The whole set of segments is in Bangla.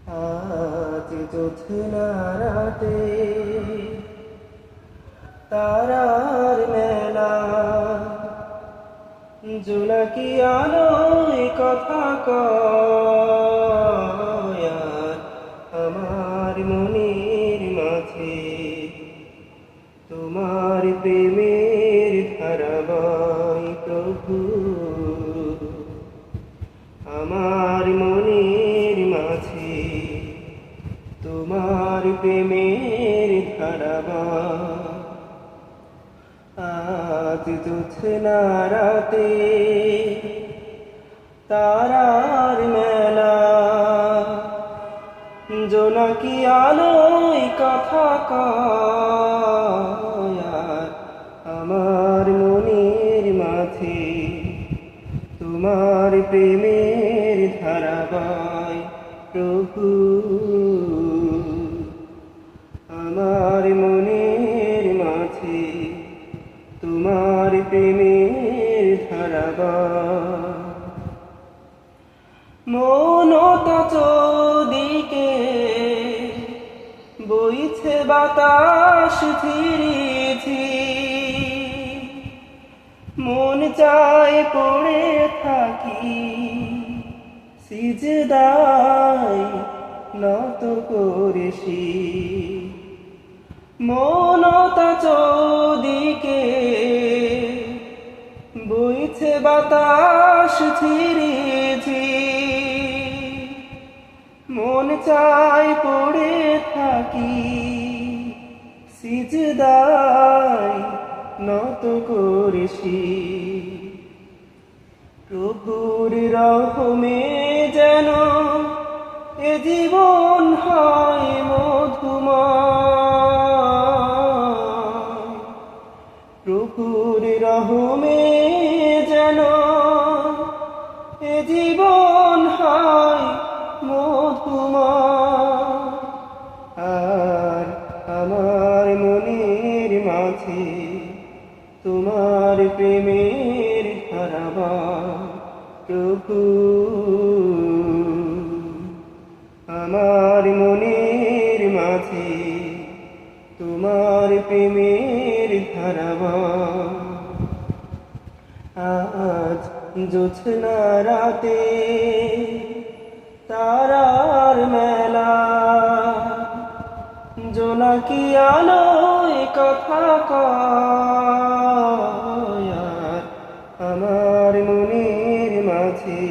আজ জ্যোৎস্না রাতে তারার মেলা, জোনাকি আলোয় কথা কয় আর আমার মনের মাঝে তোমার প্রেমের ধারা বয় প্রভু। আমার মনের মাঝে তোমার প্রেমের ধারা বয়। আজ জ্যোৎস্না রাতে তারার মেলা, জোনাকি আলোয় কথা কয় আর আমার মনের মাঝে তোমার প্রেমের ধারা বয় প্রভু। আমার মনের মাঝে তোমার প্রেমের ধারা বয়। মনটা চৌদিকে বইছে বাতাস ধীরে ধীরে, মন চায় পড়ে থাকি সিজদায় নত করেছি। মনটা চৌদিকে বইছে বাতাস ধীরে ধীরে, মন চায় পড়ে থাকি সিজদায় নত করেছি। প্রভুর রহমে যেন এ জীবন হয় মধুময়, প্রভুর রহমে যেন এ জীবন হয় মধুময়। আর আমার মনের মাঝে তোমার প্রেমের ধারা বয় প্রভু। আমার মনের মাঝে তোমার প্রেমের ধারা বয়। আজ জ্যোৎস্না রাতে তারার মেলা, জোনাকি আলোয় কথা কয় আর আমার মনের মাঝে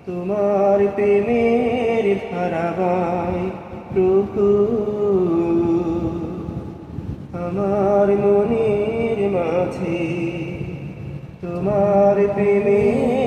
তোমার প্রেমের ধারা বয় প্রভু। আমার মনের মাঝে তোমার প্রেমের